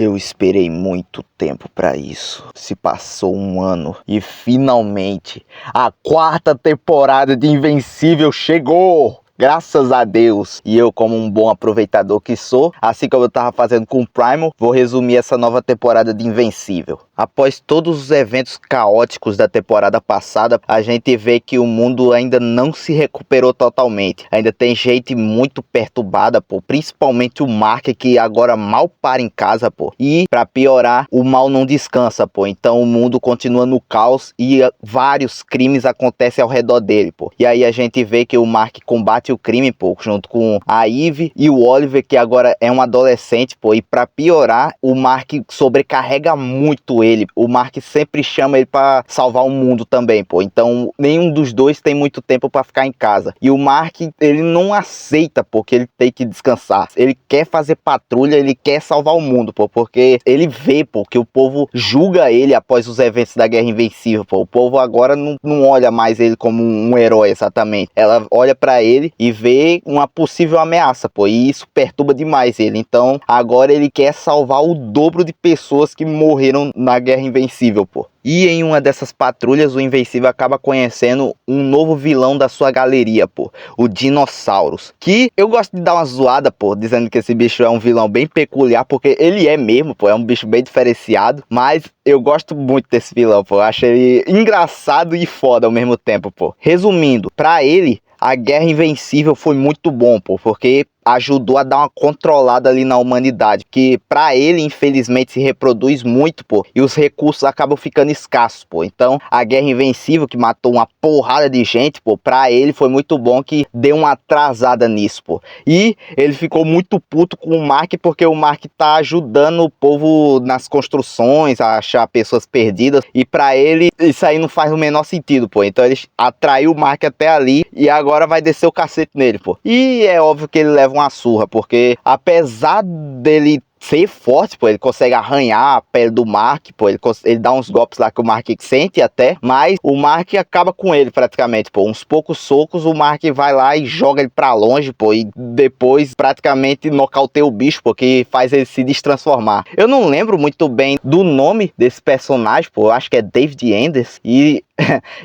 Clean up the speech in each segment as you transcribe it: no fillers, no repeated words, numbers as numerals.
Eu esperei muito tempo pra isso. Se passou um ano e finalmente a 4ª temporada de Invencível chegou! Graças a Deus. E eu, como um bom aproveitador que sou, assim como eu tava fazendo com o Primal, vou resumir essa nova temporada de Invencível. Após todos os eventos caóticos da temporada passada, a gente vê que o mundo ainda não se recuperou totalmente. Ainda tem gente muito perturbada, pô. Principalmente o Mark, que agora mal para em casa, pô. E, pra piorar, o mal não descansa, pô. Então o mundo continua no caos e vários crimes acontecem ao redor dele, pô. E aí a gente vê que o Mark combate o crime, pô, junto com a Eve e o Oliver, que agora é um adolescente, pô. E pra piorar, o Mark sobrecarrega muito ele. O Mark sempre chama ele pra salvar o mundo também, pô. Então, nenhum dos dois tem muito tempo pra ficar em casa. E o Mark, ele não aceita, pô, que ele tem que descansar. Ele quer fazer patrulha, ele quer salvar o mundo, pô. Porque ele vê, pô, que o povo julga ele após os eventos da Guerra Invencível, pô. O povo agora não olha mais ele como um herói, exatamente. Ela olha pra ele e vê uma possível ameaça, pô. E isso perturba demais ele. Então, agora ele quer salvar o dobro de pessoas que morreram na Guerra Invencível, pô. E em uma dessas patrulhas, o Invencível acaba conhecendo um novo vilão da sua galeria, pô. O Dinossauros. Que eu gosto de dar uma zoada, pô, dizendo que esse bicho é um vilão bem peculiar, porque ele é mesmo, pô. É um bicho bem diferenciado. Mas eu gosto muito desse vilão, pô. Eu acho ele engraçado e foda ao mesmo tempo, pô. Resumindo, pra ele, a Guerra Invencível foi muito bom, pô. Porque ajudou a dar uma controlada ali na humanidade, que pra ele infelizmente se reproduz muito, pô, e os recursos acabam ficando escassos, pô. Então a Guerra Invencível, que matou uma porrada de gente, pô, pra ele foi muito bom que deu uma atrasada nisso, pô. E ele ficou muito puto com o Mark, porque o Mark tá ajudando o povo nas construções, a achar pessoas perdidas, e pra ele isso aí não faz o menor sentido, pô. Então ele atraiu o Mark até ali e agora vai descer o cacete nele, pô. E é óbvio que ele leva uma surra, porque apesar dele ser forte, pô, ele consegue arranhar a pele do Mark, pô, ele dá uns golpes lá que o Mark sente até, mas o Mark acaba com ele praticamente, pô, uns poucos socos, o Mark vai lá e joga ele pra longe, pô, e depois praticamente nocauteia o bicho, pô, que faz ele se destransformar. Eu não lembro muito bem do nome desse personagem, pô, eu acho que é David Enders, e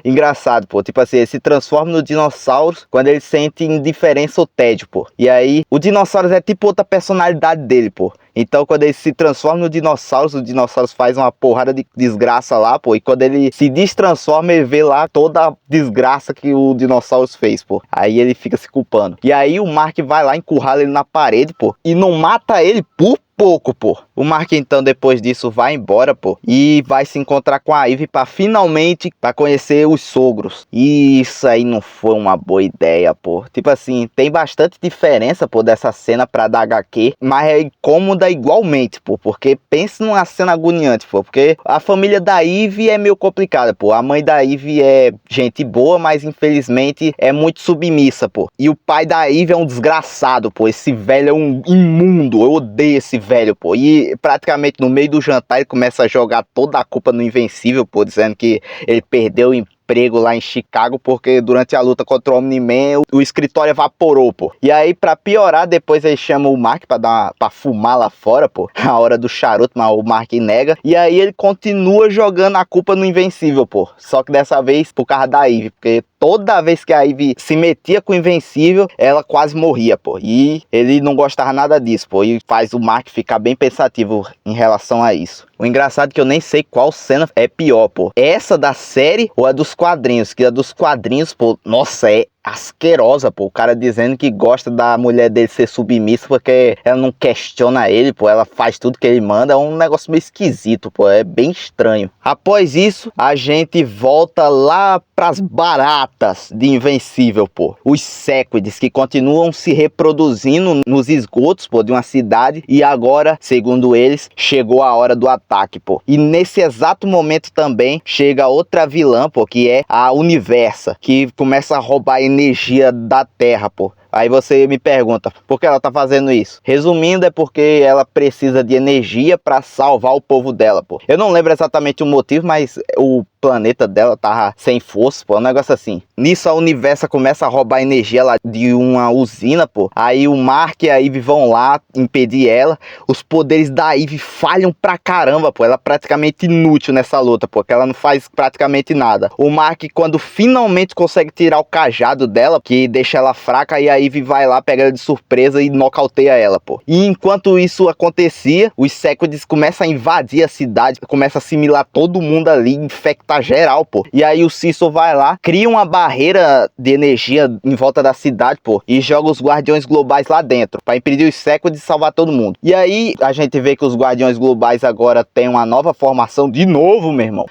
engraçado, pô, tipo assim, ele se transforma no dinossauro quando ele sente indiferença ou tédio, pô. E aí, o dinossauro é tipo outra personalidade dele, pô. Então, quando ele se transforma no dinossauro, o dinossauro faz uma porrada de desgraça lá, pô. E quando ele se destransforma, ele vê lá toda a desgraça que o dinossauro fez, pô. Aí ele fica se culpando. E aí o Mark vai lá, encurrala ele na parede, pô. E não mata ele por pouco, pô. O Mark, então, depois disso, vai embora, pô, e vai se encontrar com a Eve para conhecer os sogros. E isso aí não foi uma boa ideia, pô. Tipo assim, tem bastante diferença, pô, dessa cena pra da HQ, mas é incômoda igualmente, pô, porque pensa numa cena agoniante, pô, porque a família da Eve é meio complicada, pô. A mãe da Eve é gente boa, mas infelizmente é muito submissa, pô. E o pai da Eve é um desgraçado, pô. Esse velho é um imundo. Eu odeio esse velho, pô. E praticamente no meio do jantar ele começa a jogar toda a culpa no Invencível, pô, dizendo que ele perdeu o emprego lá em Chicago porque durante a luta contra o Omni-Man o escritório evaporou, pô. E aí, pra piorar, depois ele chama o Mark pra fumar lá fora, pô, a hora do charuto, mas o Mark nega. E aí ele continua jogando a culpa no Invencível, pô. Só que dessa vez por causa da Eve, porque toda vez que a Eve se metia com o Invencível, ela quase morria, pô. E ele não gostava nada disso, pô. E faz o Mark ficar bem pensativo em relação a isso. O engraçado é que eu nem sei qual cena é pior, pô. Essa da série ou a dos quadrinhos? Que a dos quadrinhos, pô, nossa, é asquerosa, pô. O cara dizendo que gosta da mulher dele ser submissa porque ela não questiona ele, pô. Ela faz tudo que ele manda. É um negócio meio esquisito, pô. É bem estranho. Após isso, a gente volta lá pras baratas de Invencível, pô. Os Sequids, que continuam se reproduzindo nos esgotos, pô, de uma cidade. E agora, segundo eles, chegou a hora do ataque, pô. E nesse exato momento também chega outra vilã, pô, que é a Universa, que começa a roubar energia da Terra, pô. Aí você me pergunta, por que ela tá fazendo isso? Resumindo, é porque ela precisa de energia pra salvar o povo dela, pô. Eu não lembro exatamente o motivo, mas o planeta dela tava sem força, pô, um negócio assim. Nisso a Universa começa a roubar energia lá de uma usina, pô. Aí o Mark e a Eve vão lá impedir ela. Os poderes da Eve falham pra caramba, pô. Ela é praticamente inútil nessa luta, pô, porque ela não faz praticamente nada. O Mark, quando finalmente consegue tirar o cajado dela, que deixa ela fraca, e a Eve vai lá, pega ela de surpresa e nocauteia ela, pô. E enquanto isso acontecia, os Sequids começam a invadir a cidade, começa a assimilar todo mundo ali, infectar geral, pô. E aí o Cecil vai lá, cria uma barreira de energia em volta da cidade, pô, e joga os Guardiões Globais lá dentro, pra impedir os Sequids de salvar todo mundo. E aí a gente vê que os Guardiões Globais agora tem uma nova formação de novo, meu irmão.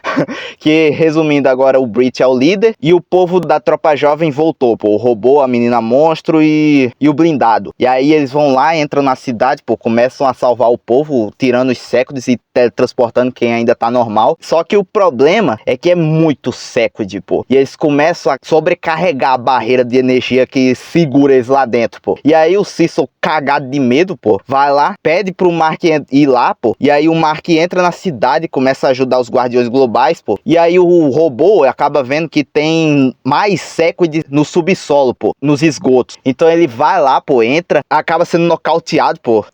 Que, resumindo, agora o Brit é o líder e o povo da tropa jovem voltou, pô. O robô, a menina monstro e o blindado. E aí eles vão lá, entram na cidade, pô, começam a salvar o povo, tirando os Sequids e teletransportando quem ainda tá normal. Só que o problema é que é muito Sequid, pô. E eles começam a sobrecarregar a barreira de energia que segura eles lá dentro, pô. E aí o Cecil, cagado de medo, pô, vai lá, pede pro Mark ir lá, pô. E aí o Mark entra na cidade e começa a ajudar os Guardiões Globais, pô. E aí o robô acaba vendo que tem mais Sequid no subsolo, pô, nos esgotos. Então ele vai lá, pô, entra, acaba sendo nocauteado, pô.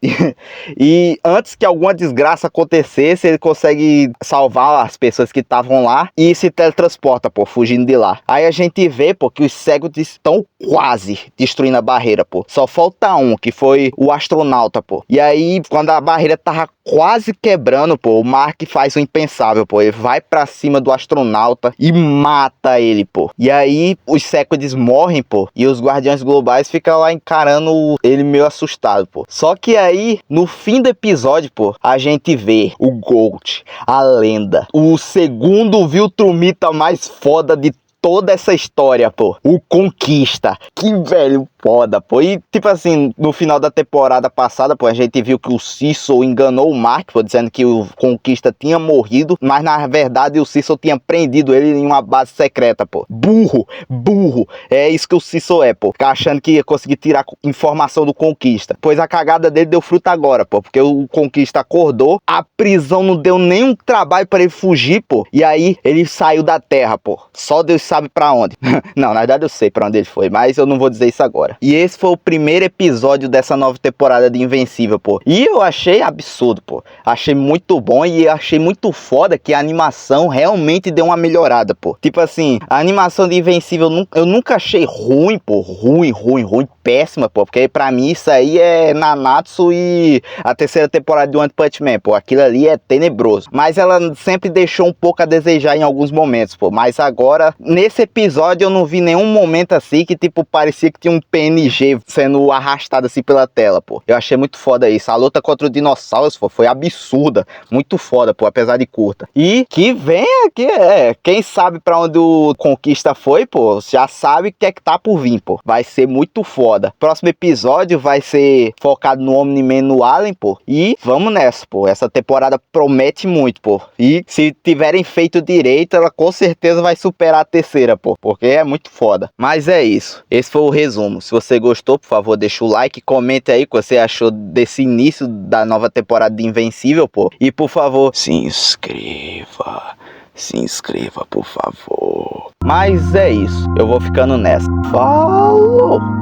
E antes que alguma desgraça acontecesse, ele consegue salvar as pessoas que estavam lá e se teletransporta, pô, fugindo de lá. Aí a gente vê, pô, que os Sequids estão quase destruindo a barreira, pô. Só falta um, que foi o astronauta, pô. E aí, quando a barreira tava quase quebrando, pô, o Mark faz o impensável, pô. Ele vai pra cima do astronauta e mata ele, pô. E aí, os Sequids morrem, pô. E os Guardiões Globais ficam lá encarando ele meio assustado, pô. Só que aí, no fim do episódio, pô, a gente vê o Gold, a lenda, o segundo Viltrumita mais foda de toda essa história, pô. O Conquista. Que velho foda, pô. E, tipo assim, no final da temporada passada, pô, a gente viu que o Cecil enganou o Mark, pô, dizendo que o Conquista tinha morrido, mas na verdade o Cecil tinha prendido ele em uma base secreta, pô. Burro, burro. É isso que o Cecil é, pô. Ficar achando que ia conseguir tirar informação do Conquista. Pois a cagada dele deu fruto agora, pô, porque o Conquista acordou, a prisão não deu nenhum trabalho pra ele fugir, pô. E aí ele saiu da Terra, pô. Só Deus sabe pra onde. Não, na verdade eu sei pra onde ele foi, mas eu não vou dizer isso agora. E esse foi o primeiro episódio dessa nova temporada de Invencível, pô. E eu achei absurdo, pô. Achei muito bom e achei muito foda que a animação realmente deu uma melhorada, pô. Tipo assim, a animação de Invencível eu nunca achei ruim, pô. Ruim, péssima, pô. Porque pra mim isso aí é Nanatsu e a terceira temporada de One Punch Man, pô. Aquilo ali é tenebroso. Mas ela sempre deixou um pouco a desejar em alguns momentos, pô. Mas agora, nesse episódio eu não vi nenhum momento assim que, tipo, parecia que tinha um PNG sendo arrastado assim pela tela, pô. Eu achei muito foda isso. A luta contra o dinossauros, pô, foi absurda. Muito foda, pô, apesar de curta. E que venha aqui, quem sabe pra onde o Conquista foi, pô, já sabe o que é que tá por vir, pô. Vai ser muito foda. Próximo episódio vai ser focado no Omni-Man, no Allen, pô. E vamos nessa, pô. Essa temporada promete muito, pô. E se tiverem feito direito, ela com certeza vai superar a terceira, pô. Porque é muito foda. Mas é isso. Esse foi o resumo. Se você gostou, por favor, deixa o like. Comente aí o que você achou desse início da nova temporada de Invencível, pô. E, por favor, se inscreva. Se inscreva, por favor. Mas é isso. Eu vou ficando nessa. Falou!